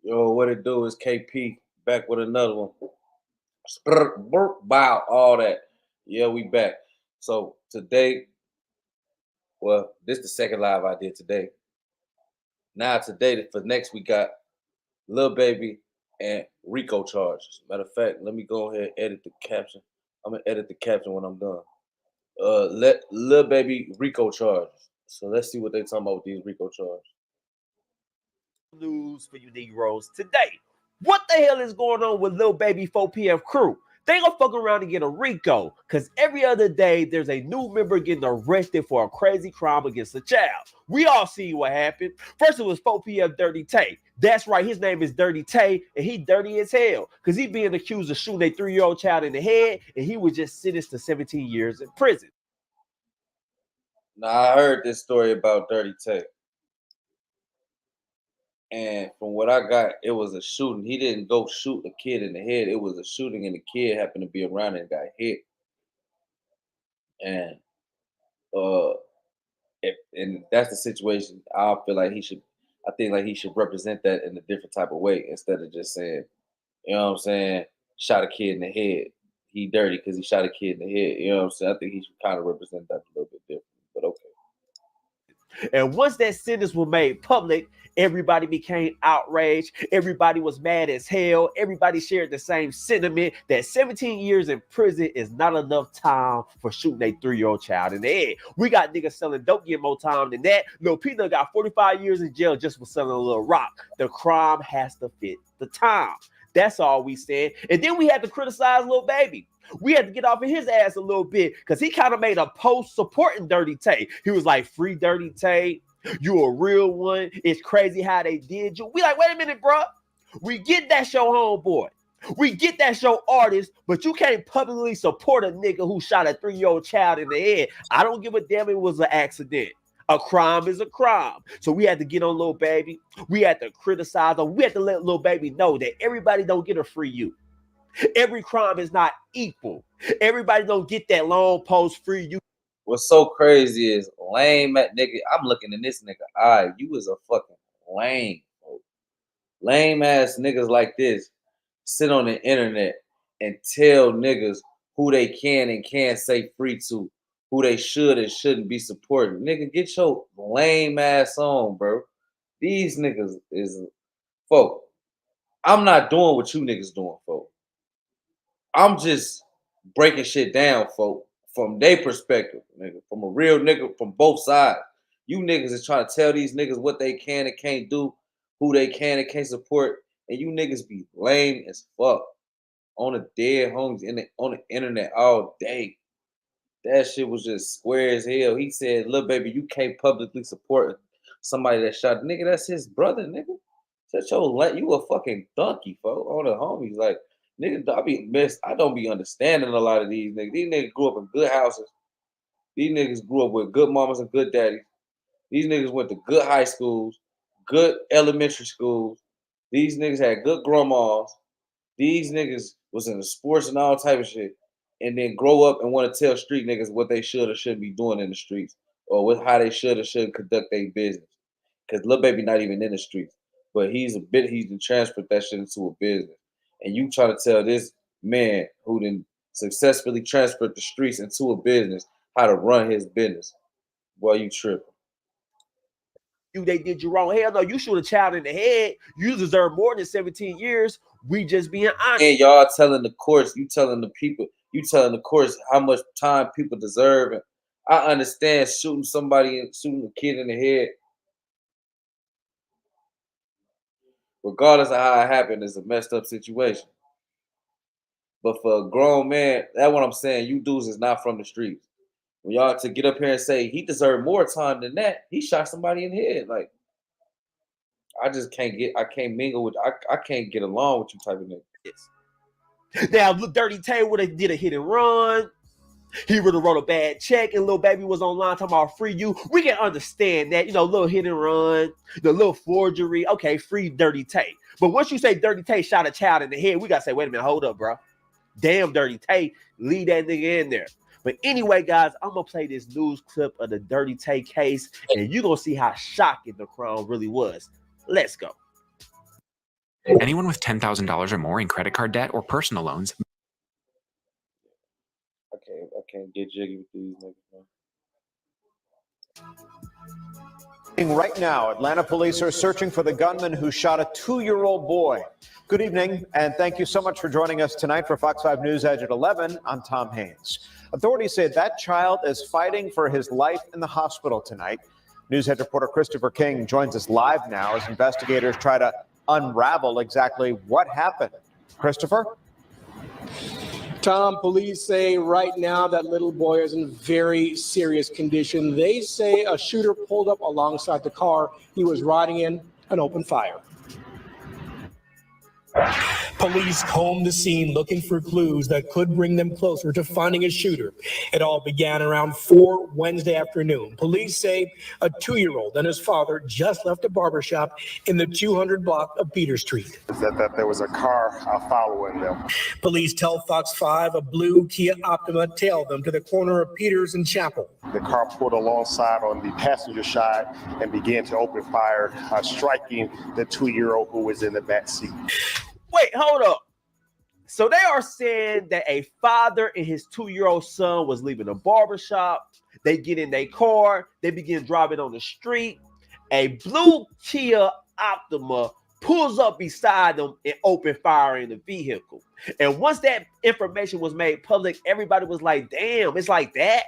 Yo, what it do is KP back with another one. Bow, all that. Yeah, we back. So today, well, this is the second live I did today. Now today, for next, we got Lil Baby and Reco charges. Matter of fact, let me go ahead and edit the caption. I'm gonna edit the caption when I'm done. Let Lil Baby Reco charges. So let's see what they talking about with these Reco charges. News for you Negroes today. What the hell is going on with Lil Baby 4 p.m. crew? They gonna fuck around and get a Reco, cause every other day there's a new member getting arrested for a crazy crime against a child. We all see what happened. First it was 4 p.m. Dirty Tay. That's right, his name is Dirty Tay, and he dirty as hell, cause he being accused of shooting a 3-year-old child in the head, and he was just sentenced to 17 years in prison. Now I heard this story about Dirty Tay. And from what I got, it was a shooting. He didn't go shoot a kid in the head. It was a shooting, and the kid happened to be around and got hit. And uh, and that's the situation. I feel like he should. I think like he should represent that in a different type of way instead of just saying, you know what I'm saying, shot a kid in the head. He dirty because he shot a kid in the head. You know what I'm saying? I think he should kind of represent that a little bit different. But okay. And once that sentence was made public, everybody became outraged. Everybody was mad as hell. Everybody shared the same sentiment that 17 years in prison is not enough time for shooting a 3-year-old child in the head. We got niggas selling dope getting more time than that. Lil Peter got 45 years in jail just for selling a little rock. The crime has to fit the time. That's all we said. And then we had to criticize Lil Baby. We had to get off of his ass a little bit because he kind of made a post supporting Dirty Tay. He was like, free Dirty Tay. You a real one. It's crazy how they did you. We like, wait a minute, bro. We get that your homeboy. We get that your artist, but you can't publicly support a nigga who shot a 3-year-old child in the head. I don't give a damn it was an accident. A crime is a crime. So we had to get on Lil Baby. We had to criticize him. We had to let Lil Baby know that everybody don't get a free you. Every crime is not equal. Everybody don't get that long post free you. What's so crazy is lame at nigga. I'm looking in this nigga eye. You was a fucking lame, bro. Lame ass niggas like this sit on the internet and tell niggas who they can and can't say free to, who they should and shouldn't be supporting. Nigga, get your lame ass on, bro. These niggas is folk. I'm not doing what you niggas doing, folk. I'm just breaking shit down, folk, from their perspective, nigga. From a real nigga from both sides. You niggas is trying to tell these niggas what they can and can't do, who they can and can't support, and you niggas be lame as fuck on the dead homies on the internet all day. That shit was just square as hell. He said, "Look, baby, you can't publicly support somebody that shot nigga. That's his brother, nigga. Shut your you a fucking donkey, folks. On the homies, like nigga, I be missed. I don't be understanding a lot of these niggas. These niggas grew up in good houses. These niggas grew up with good mamas and good daddies. These niggas went to good high schools, good elementary schools. These niggas had good grandmas. These niggas was in the sports and all type of shit, and then grow up and want to tell street niggas what they should or shouldn't be doing in the streets, or with how they should or shouldn't conduct their business. Because Lil Baby not even in the streets, but he's been transferred that shit into a business, and you try to tell this man who then successfully transferred the streets into a business how to run his business. Boy, you tripping. They did you wrong. Hell no, you shoot a child in the head. You deserve more than 17 years. We just being honest. And y'all telling the courts, you telling the people, you telling the courts how much time people deserve. And I understand shooting somebody and shooting a kid in the head, regardless of how it happened, is a messed up situation. But for a grown man, that's what I'm saying. You dudes is not from the streets. When y'all to get up here and say he deserved more time than that, he shot somebody in the head. Like, I can't mingle with, I can't get along with you type of nigga. Now, Dirty Tay would have did a hit and run. He would have wrote a bad check and Lil Baby was online talking about free you. We can understand that, little hit and run, the little forgery. Okay, free Dirty Tay. But once you say Dirty Tay shot a child in the head, we got to say, wait a minute, hold up, bro. Damn, Dirty Tay, leave that nigga in there. But anyway, guys, I'm going to play this news clip of the Dirty Tay case, and you're going to see how shocking the crime really was. Let's go. Anyone with $10,000 or more in credit card debt or personal loans. I can't get jiggy with these niggas, man. Right now, Atlanta police are searching for the gunman who shot a 2-year-old boy. Good evening, and thank you so much for joining us tonight for Fox 5 News Edge at 11. I'm Tom Haynes. Authorities say that child is fighting for his life in the hospital tonight. Newshead reporter Christopher King joins us live now as investigators try to unravel exactly what happened. Christopher? Tom, police say right now that little boy is in very serious condition. They say a shooter pulled up alongside the car he was riding in and opened fire. Police combed the scene looking for clues that could bring them closer to finding a shooter. It all began around 4 Wednesday afternoon. Police say a 2-year-old and his father just left a barbershop in the 200 block of Peter Street. That there was a car following them. Police tell Fox 5 a blue Kia Optima tailed them to the corner of Peters and Chapel. The car pulled alongside on the passenger side and began to open fire, striking the 2-year-old who was in the back seat. Wait, hold up. So they are saying that a father and his 2-year-old son was leaving a barbershop. They get in their car. They begin driving on the street. A blue Kia Optima pulls up beside them and open fire in the vehicle. And once that information was made public, everybody was like, damn, it's like that?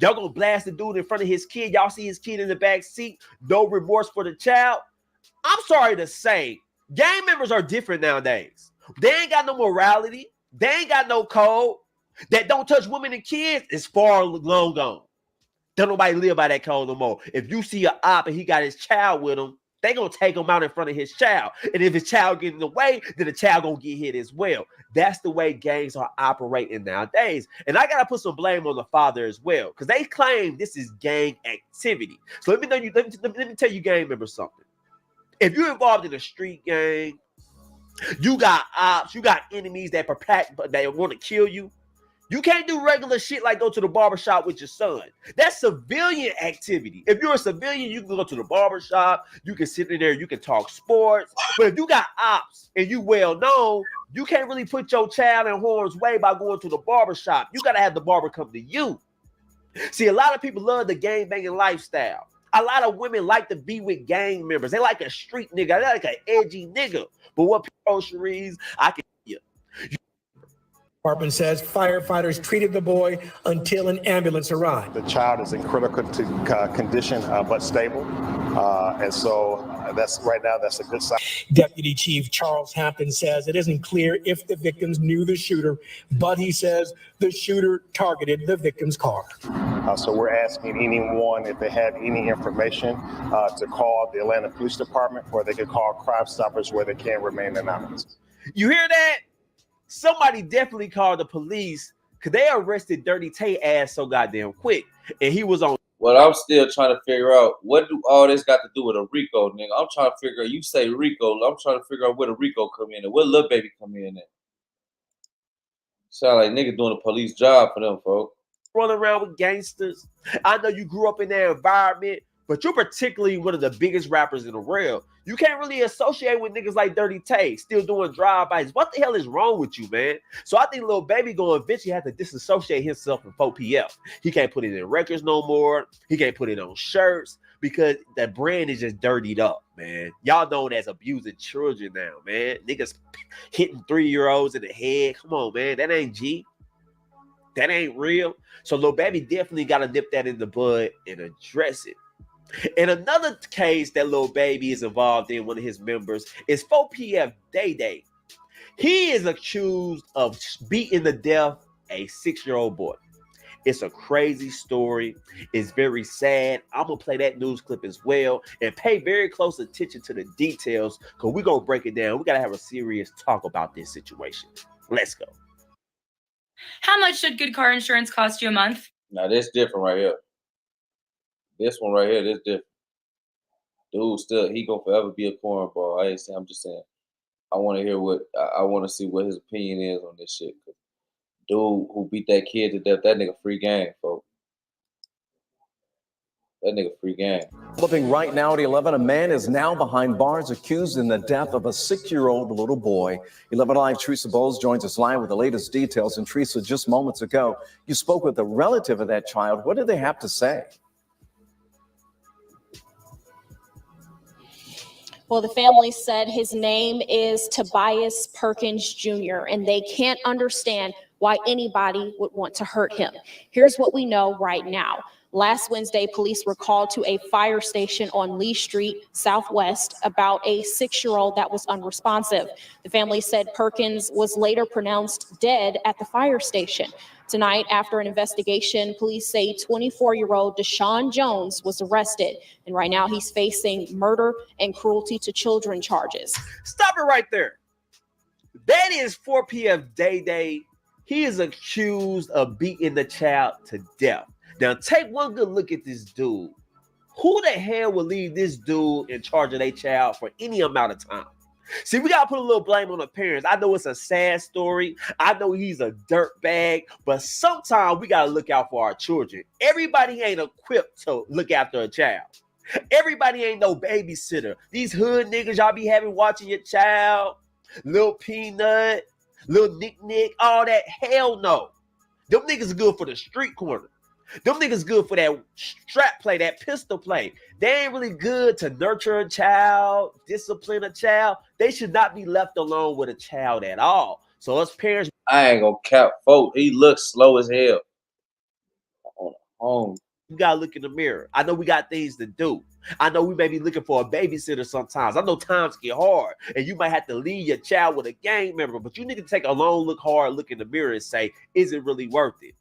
Y'all gonna blast the dude in front of his kid. Y'all see his kid in the back seat. No remorse for the child. I'm sorry to say, gang members are different nowadays. They ain't got no morality. They ain't got no code. That don't touch women and kids is far long gone. Don't nobody live by that code no more. If you see an op and he got his child with him, they gonna take him out in front of his child. And if his child get in the way, then the child gonna get hit as well. That's the way gangs are operating nowadays. And I gotta put some blame on the father as well, because they claim this is gang activity. So let me tell you gang members something. If you're involved in a street gang, you got ops, you got enemies that want to kill you. You can't do regular shit like go to the barbershop with your son. That's civilian activity. If you're a civilian, you can go to the barbershop, you can sit in there, you can talk sports. But if you got ops and you well known, you can't really put your child in harm's way by going to the barbershop. You got to have the barber come to you. See, a lot of people love the gang banging lifestyle. A lot of women like to be with gang members. They like a street nigga. They like an edgy nigga. But what groceries, I can tell you. Department says firefighters treated the boy until an ambulance arrived. The child is in critical condition, but stable. And so that's a good sign. Deputy Chief Charles Hampton says it isn't clear if the victims knew the shooter, but he says the shooter targeted the victim's car. So we're asking anyone if they have any information to call the Atlanta Police Department, or they can call Crime Stoppers where they can remain anonymous. You hear that? Somebody definitely called the police because they arrested Dirty Tay ass so goddamn quick. And he was on. Well, I'm still trying to figure out, what do all this got to do with a Reco, nigga? I'm trying to figure out, you say Reco, I'm trying to figure out where the Reco come in and where Lil Baby come in at. Sound like nigga doing a police job for them, folks. Running around with gangsters. I know you grew up in that environment, but you're particularly one of the biggest rappers in the world. You can't really associate with niggas like Dirty Tay, still doing drive-bys. What the hell is wrong with you, man? So I think Lil Baby gonna eventually have to disassociate himself from 4PF. He can't put it in records no more. He can't put it on shirts because the brand is just dirtied up, man. Y'all known as abusing children now, man. Niggas hitting 3-year-olds in the head. Come on, man. That ain't G. That ain't real. So Lil Baby definitely got to nip that in the bud and address it. And another case that Lil Baby is involved in, one of his members, is 4PF DayDay. He is accused of beating to death a 6-year-old boy. It's a crazy story. It's very sad. I'm going to play that news clip as well and pay very close attention to the details because we're going to break it down. We got to have a serious talk about this situation. Let's go. How much should good car insurance cost you a month? Now, this different right here. This one right here, this different. Dude, still, he gonna forever be a cornball. I ain't saying, I'm just saying. I want to hear I want to see what his opinion is on this shit. Dude who beat that kid to death, that nigga free game, folks. That nigga free game. Flipping right now at 11, a man is now behind bars accused in the death of a 6-year-old little boy. 11 Live Teresa Bowles joins us live with the latest details. And Teresa, just moments ago, you spoke with a relative of that child. What did they have to say? Well, the family said his name is Tobias Perkins Jr., and they can't understand why anybody would want to hurt him. Here's what we know right now. Last Wednesday, police were called to a fire station on Lee Street Southwest about a 6-year-old that was unresponsive. The family said Perkins was later pronounced dead at the fire station. Tonight, after an investigation, police say 24-year-old Deshaun Jones was arrested, and right now he's facing murder and cruelty to children charges. Stop it right there. That is 4 p.m. DayDay. He is accused of beating the child to death. Now, take one good look at this dude. Who the hell would leave this dude in charge of their child for any amount of time? See, we got to put a little blame on the parents. I know it's a sad story. I know he's a dirtbag, but sometimes we got to look out for our children. Everybody ain't equipped to look after a child. Everybody ain't no babysitter. These hood niggas y'all be having watching your child, Lil Peanut, Lil Nick, all that, hell no. Them niggas good for the street corner. Them niggas good for that strap play, that pistol play. They ain't really good to nurture a child, discipline a child. They should not be left alone with a child at all. So us parents, I ain't gonna cap, folk. He looks slow as hell. you gotta look in the mirror. I know we got things to do. I know we may be looking for a babysitter sometimes. I know times get hard, and you might have to leave your child with a gang member, but you need to take a long hard look in the mirror and say, is it really worth it?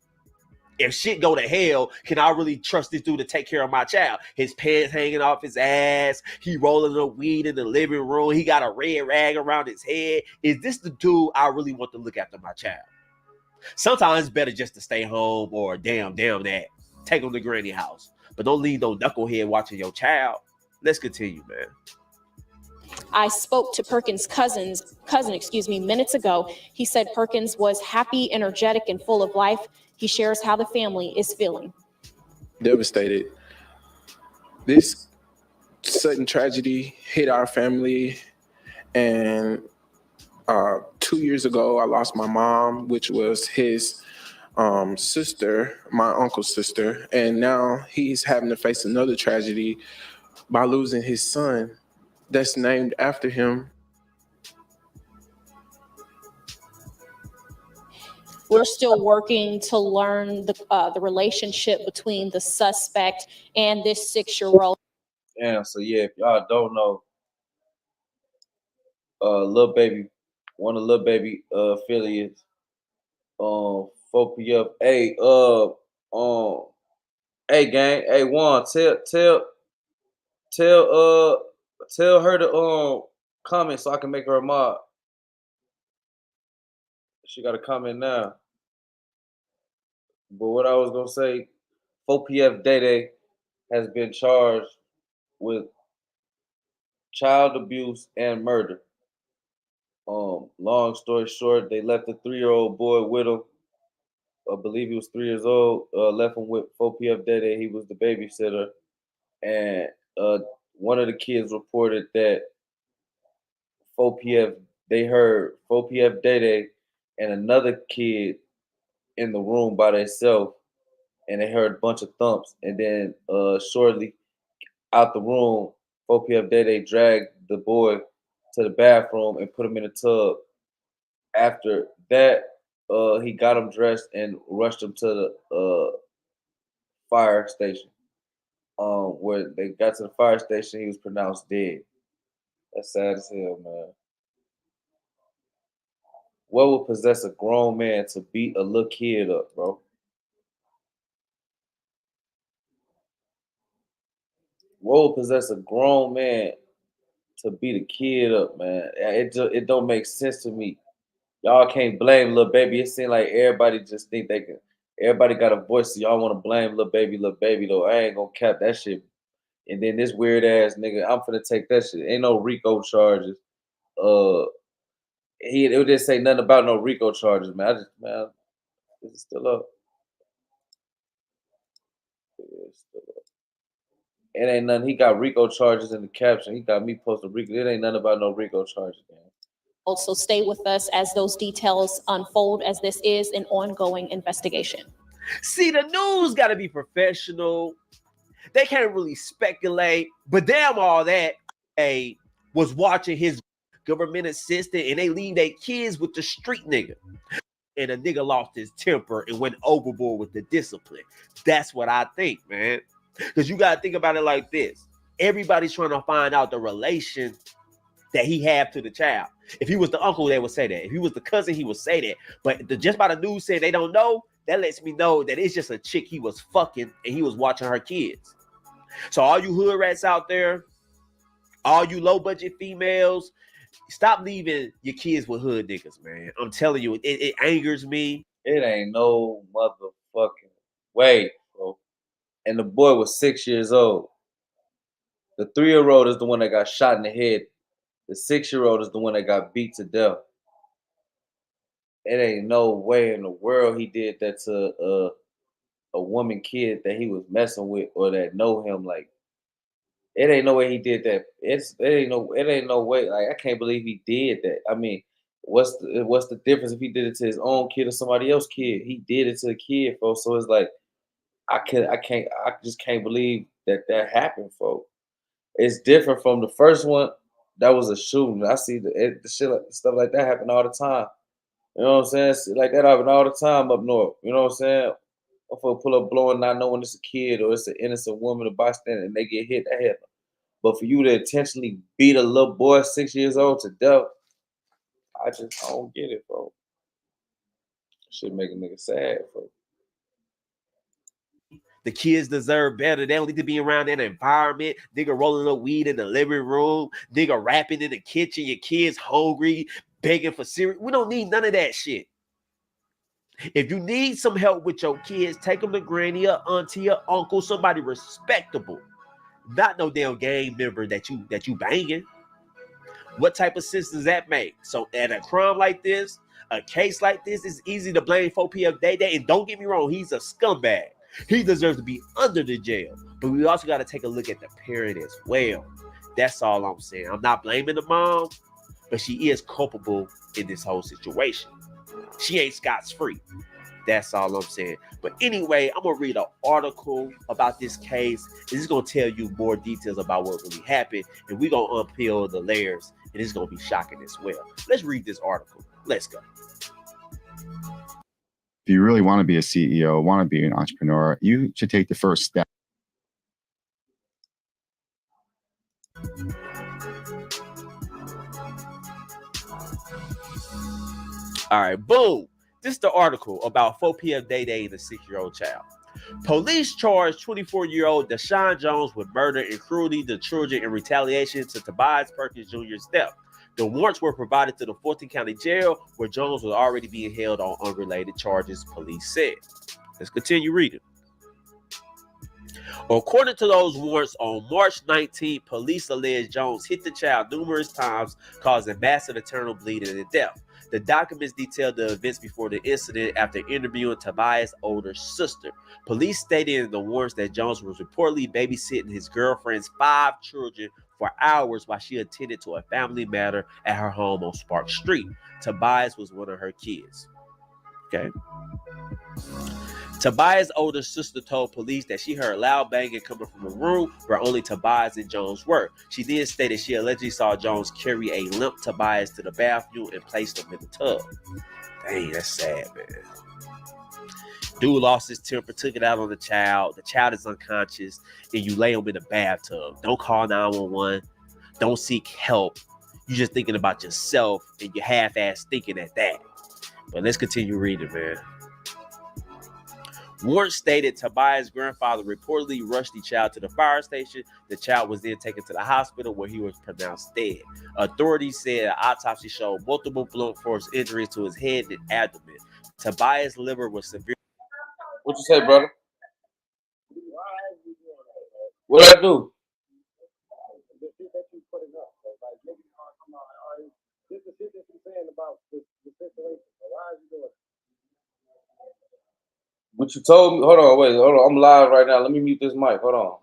If shit go to hell, can I really trust this dude to take care of my child? His pants hanging off his ass. He rolling the weed in the living room. He got a red rag around his head. Is this the dude I really want to look after my child? Sometimes it's better just to stay home or damn that. Take him to granny house. But don't leave no knucklehead watching your child. Let's continue, man. I spoke to Perkins' cousin, minutes ago. He said Perkins was happy, energetic, and full of life. He shares how the family is feeling. Devastated. This sudden tragedy hit our family, and 2 years ago, I lost my mom, which was his sister, my uncle's sister, and now he's having to face another tragedy by losing his son that's named after him. We're still working to learn the relationship between the suspect and this 6-year-old. Damn, so yeah, if y'all don't know, Lil Baby, one of Lil Baby affiliates, 4PF. Hey, hey gang, hey Juan, tell her to comment so I can make her a mod. She got a comment now. But what I was gonna say, 4PF DayDay has been charged with child abuse and murder. Long story short, they left a 3-year-old boy with him. I believe he was 3 years old. Left him with 4PF DayDay. He was the babysitter, and one of the kids reported that 4PF. They heard 4PF DayDay and another kid in the room by themselves, and they heard a bunch of thumps. And then shortly out the room, 4PF DayDay dragged the boy to the bathroom and put him in a tub. After that, he got him dressed and rushed him to the fire station. Where they got to the fire station, he was pronounced dead. That's sad as hell, man. What would possess a grown man to beat a little kid up, bro? What would possess a grown man to beat a kid up, man? It don't make sense to me. Y'all can't blame Lil Baby. It seems like everybody just think they can. Everybody got a voice, so y'all want to blame Lil Baby though. I ain't gonna cap that shit. And then this weird ass nigga, I'm finna take that shit. Ain't no Reco charges. It didn't say nothing about no Reco charges, man. This is still up. Yeah, it's still up. It ain't nothing. He got Rico charges in the caption. He got me posting Rico. It ain't nothing about no Rico charges, man. Also, stay with us as those details unfold, as this is an ongoing investigation. See, the news got to be professional. They can't really speculate, but damn all that. A was watching his government assistant, and they leave their kids with the street nigga. And a nigga lost his temper and went overboard with the discipline. That's what I think, man. Because you got to think about it like this. Everybody's trying to find out the relation that he had to the child. If he was the uncle, they would say that. If he was the cousin, he would say that. But just by the news saying they don't know, that lets me know that it's just a chick he was fucking and he was watching her kids. So all you hood rats out there, all you low budget females, stop leaving your kids with hood niggas, man. I'm telling you, it angers me. It ain't no motherfucking way, bro. And the boy was 6 years old. The 3-year-old is the one that got shot in the head. The 6-year-old is the one that got beat to death. It ain't no way in the world he did that to a woman kid that he was messing with or that know him. Like, it ain't no way he did that. It ain't no way. Like, I can't believe he did that. I mean, what's the difference if he did it to his own kid or somebody else's kid? He did it to a kid, folks. So it's like I just can't believe that happened, folks. It's different from the first one. That was a shooting. I see the shit, stuff like that happen all the time. You know what I'm saying? Shit like that happen all the time up north. You know what I'm saying? If I pull up blowing, not knowing it's a kid or it's an innocent woman or bystander, and they get hit, that happen. But for you to intentionally beat a little boy 6 years old to death, I don't get it, bro. Shit make a nigga sad, bro. The kids deserve better. They don't need to be around that environment. Nigga rolling up weed in the living room. Nigga rapping in the kitchen. Your kids hungry, begging for cereal. We don't need none of that shit. If you need some help with your kids, take them to granny or auntie or uncle, somebody respectable. Not no damn gang member that you banging. What type of sense does that make? So at a crime like this, a case like this, it's easy to blame 4PM DayDay. And don't get me wrong, he's a scumbag. He deserves to be under the jail. But we also got to take a look at the parent as well. That's all I'm saying. I'm not blaming the mom, but she is culpable in this whole situation. She ain't Scott's free. That's all I'm saying. But anyway, I'm going to read an article about this case. And it's going to tell you more details about what really happened. And we're going to unpeel the layers. And it's going to be shocking as well. Let's read this article. Let's go. If you really want to be a CEO, want to be an entrepreneur, you should take the first step. All right, boom. This is the article about 4PM DayDay and the 6-year-old child. Police charged 24-year-old Deshaun Jones with murder and cruelty to children in retaliation to Tobias Perkins Jr.'s death. The warrants were provided to the Fulton County Jail, where Jones was already being held on unrelated charges, police said. Let's continue reading. According to those warrants, on March 19th, police alleged Jones hit the child numerous times, causing massive internal bleeding and death. The documents detailed the events before the incident after interviewing Tobias' older sister. Police stated in the warrants that Jones was reportedly babysitting his girlfriend's 5 children for hours while she attended to a family matter at her home on Spark Street. Tobias was one of her kids. Okay. Tobias' older sister told police that she heard loud banging coming from a room where only Tobias and Jones were. She then stated she allegedly saw Jones carry a limp Tobias to the bathroom and placed him in the tub. Dang, that's sad, man. Dude lost his temper, took it out on the child. The child is unconscious, and you lay him in the bathtub. Don't call 911. Don't seek help. You're just thinking about yourself, and you're half-ass thinking at that. But let's continue reading, man. Warrant stated Tobias' grandfather reportedly rushed the child to the fire station. The child was then taken to the hospital where he was pronounced dead. Authorities said an autopsy showed multiple blunt force injuries to his head and abdomen. Tobias' liver was severe. What you say, brother? What I do? What you told me? Hold on, I'm live right now. Let me mute this mic. Hold on.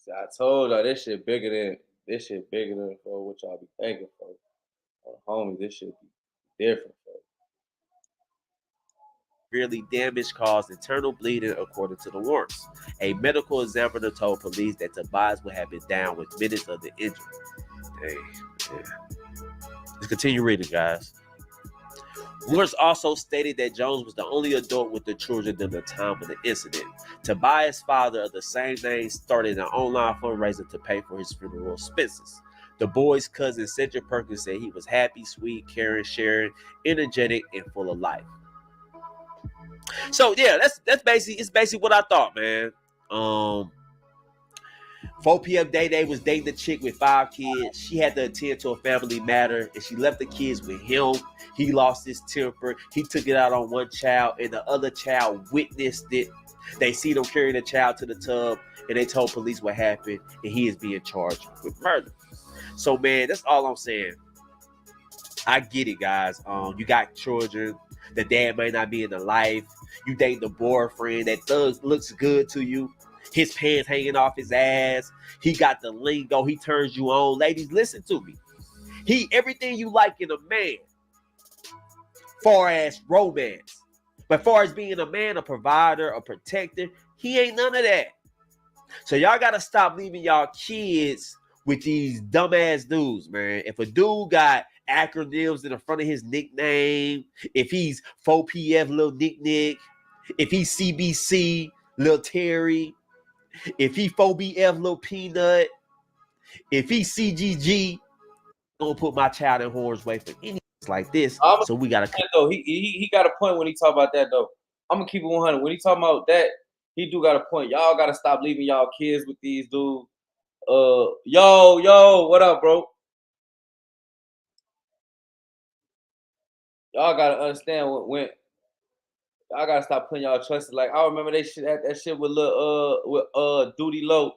See, I told y'all this shit bigger than for what y'all be thinking for. Homie, this shit be different for. Severely damaged caused internal bleeding, according to the warrants. A medical examiner told police that Tobias would have been down with minutes of the injury. Dang, yeah. Let's continue reading, guys. Warrants also stated that Jones was the only adult with the children during the time of the incident. Tobias' father of the same name started an online fundraiser to pay for his funeral expenses. The boy's cousin, Cedric Perkins, said he was happy, sweet, caring, sharing, energetic, and full of life. So yeah, that's basically what I thought, man. 4 p.m. DayDay was dating a chick with 5 kids. She had to attend to a family matter, and she left the kids with him. He lost his temper. He took it out on one child, and the other child witnessed it. They see them carrying the child to the tub, and they told police what happened, and he is being charged with murder. So, man, that's all I'm saying. I get it, guys. You got children. The dad may not be in the life. You date the boyfriend that looks good to you. His pants hanging off his ass. He got the lingo. He turns you on. Ladies, listen to me. He everything you like in a man, far as romance. But far as being a man, a provider, a protector, he ain't none of that. So y'all got to stop leaving y'all kids with these dumbass dudes, man. If a dude got acronyms in the front of his nickname, if he's 4PF Lil Nick, if he's CBC Lil Terry, if he 4BF Lil Peanut, if he CGG, I'm gonna put my child in harm's way for anything like this. So we gotta though. He got a point when he talk about that though. I'm gonna keep it 100. When he talking about that, he do got a point. Y'all gotta stop leaving y'all kids with these dudes. Yo, what up, bro? Y'all gotta understand when y'all gotta stop putting y'all trust. Like I remember that shit with Duty Low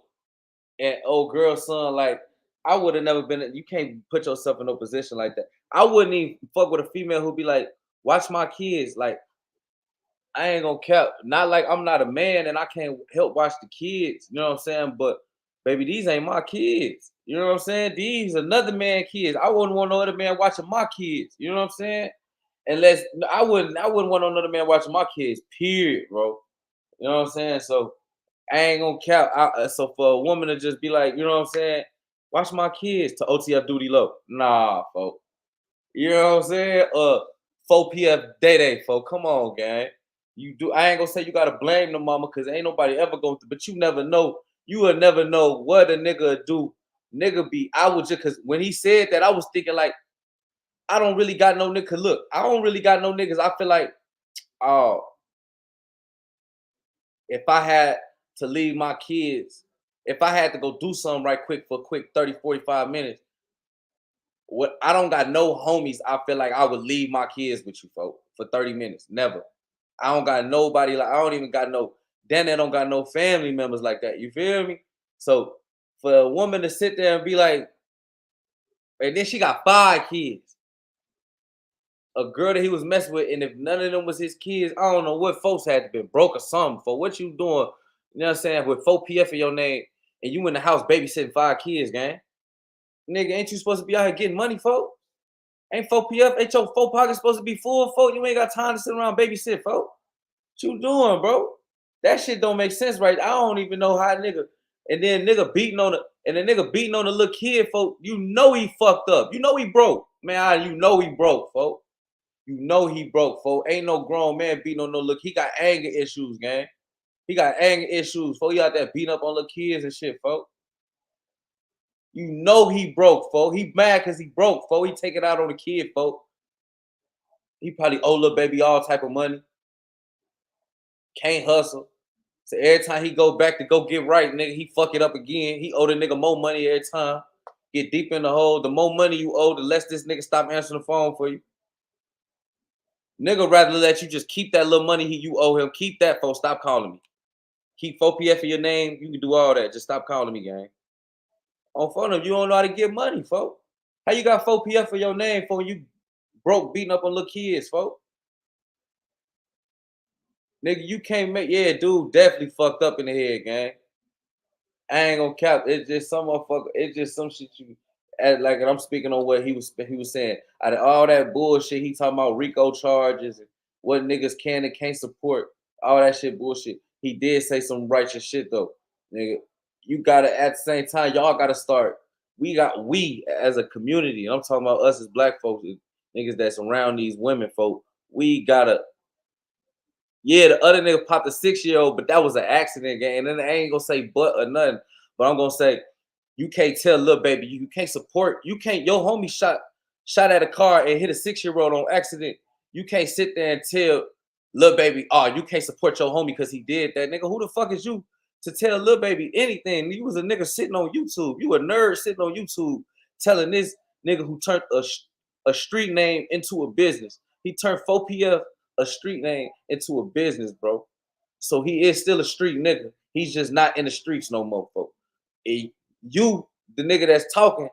and old girl son. Like I would have never been. You can't put yourself in no position like that. I wouldn't even fuck with a female who'd be like, watch my kids. Like I ain't gonna cap. Not like I'm not a man and I can't help watch the kids. You know what I'm saying? But baby, these ain't my kids. You know what I'm saying? These another man kids. I wouldn't want no other man watching my kids. You know what I'm saying? Unless I wouldn't want another man watching my kids. Period, bro. You know what I'm saying? So I ain't gonna cap. So for a woman to just be like, you know what I'm saying? Watch my kids to OTF Duty Low. Nah, folks. You know what I'm saying? 4PF DayDay, folks. Come on, gang. You do. I ain't gonna say you gotta blame the mama because ain't nobody ever going to, but you never know. You will never know what a nigga do. Nigga be, I would just, cause when he said that, I was thinking like, I don't really got no nigga. Look, I don't really got no niggas. I feel like, oh, if I had to leave my kids, if I had to go do something right quick for a quick 30, 45 minutes, what I don't got no homies. I feel like I would leave my kids with you, folks, for 30 minutes. Never. I don't got nobody like I don't even got no then I don't got no family members like that. You feel me? So for a woman to sit there and be like, and then she got 5 kids. A girl that he was messing with, and if none of them was his kids, I don't know what folks had to been broke or something for what you doing. You know what I'm saying? With 4PF in your name, and you in the house babysitting 5 kids, gang. Nigga, ain't you supposed to be out here getting money, folks? Ain't 4PF, ain't your 4 pockets supposed to be full, folks? You ain't got time to sit around babysit, folks. What you doing, bro? That shit don't make sense, right? I don't even know how nigga. And then nigga beating on the little kid, folks. You know he fucked up. You know he broke, man. You know he broke, folks. You know he broke, folks. Ain't no grown man beating on no look. He got anger issues, gang. He got anger issues, folks. He out there beating up on little kids and shit, folks. You know he broke, folks. He mad because he broke, folks. He take it out on the kid, folks. He probably owe Lil Baby all type of money. Can't hustle. So every time he go back to go get right, nigga, he fuck it up again. He owe the nigga more money every time. Get deep in the hole. The more money you owe, the less this nigga stop answering the phone for you. Nigga rather let you just keep that little money you owe him. Keep that, folks. Stop calling me. Keep 4PF in your name. You can do all that. Just stop calling me, gang. On phone, you don't know how to get money, folks. How you got 4PF for your name for you broke beating up on little kids, folks? Nigga, you can't make, yeah, dude definitely fucked up in the head, gang. I ain't gonna cap. It's just some motherfucker. It's just some shit you. Like, and I'm speaking on what he was saying. Out of all that bullshit, he talking about Reco charges and what niggas can and can't support. All that shit bullshit. He did say some righteous shit though, nigga. You gotta at the same time, y'all gotta start. We as a community, and I'm talking about us as black folks, niggas that's around these women folk. We gotta. Yeah, the other nigga popped a 6-year-old, but that was an accident game. And then I ain't gonna say but or nothing, but I'm gonna say you can't tell Lil Baby, you can't support, you can't, your homie shot at a car and hit a 6-year-old on accident. You can't sit there and tell Lil Baby, oh, you can't support your homie because he did that. Nigga, who the fuck is you to tell Lil Baby anything? You was a nigga sitting on YouTube. You a nerd sitting on YouTube telling this nigga who turned a street name into a business. He turned 4PF a street name into a business, bro. So he is still a street nigga. He's just not in the streets no more, folks. You, the nigga that's talking,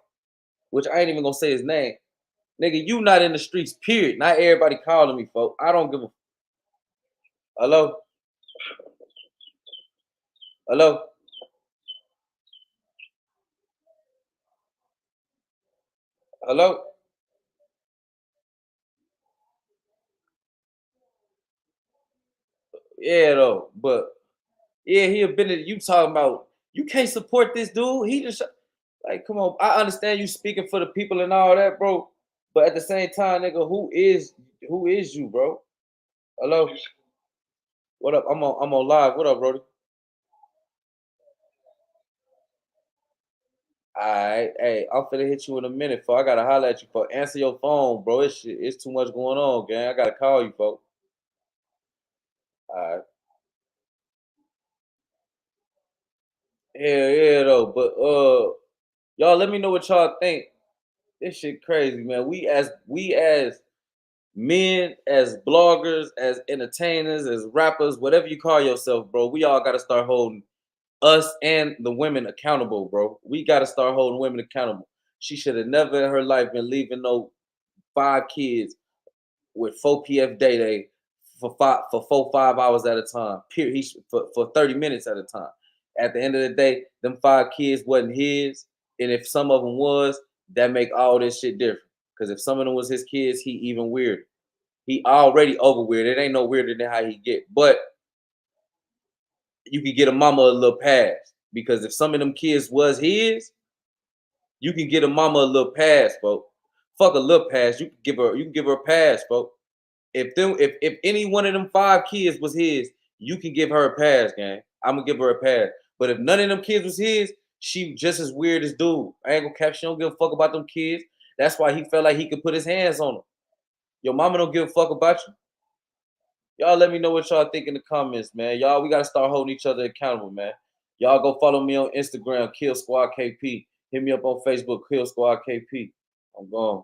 which I ain't even gonna say his name, nigga, you not in the streets, period. Not everybody calling me, folks. I don't give a. Hello? Hello? Hello? Yeah, though, but yeah, he have been. You talking about you can't support this dude? He just like, come on. I understand you speaking for the people and all that, bro. But at the same time, nigga, who is you, bro? Hello. What up? I'm on live. What up, Brody? Alright, hey, I'm finna hit you in a minute, folks. I gotta holler at you, folks. Answer your phone, bro. It's too much going on, gang. I gotta call you, folks. Alright. Hell yeah, though. But y'all let me know what y'all think. This shit crazy, man. We as men, as bloggers, as entertainers, as rappers, whatever you call yourself, bro, we all gotta start holding us and the women accountable, bro. We gotta start holding women accountable. She should have never in her life been leaving no 5 kids with 4PF DayDay for 5 hours at a time. Period. For 30 minutes at a time. At the end of the day, them 5 kids wasn't his, and if some of them was, that make all this shit different. Because if some of them was his kids, he even weirder. He already over weird. It ain't no weirder than how he get. But you can get a mama a little pass because if some of them kids was his, you can get a mama a little pass, folks. Fuck a little pass. You can give her a pass, folks. If any one of them 5 kids was his, you can give her a pass, gang. I'm gonna give her a pass. But if none of them kids was his, she just as weird as dude. I ain't gonna cap. She don't give a fuck about them kids. That's why he felt like he could put his hands on them. Your mama don't give a fuck about you. Y'all let me know what y'all think in the comments, man. Y'all, we gotta start holding each other accountable, man. Y'all go follow me on Instagram, Kill Squad KP. Hit me up on Facebook, Kill Squad KP. I'm gone.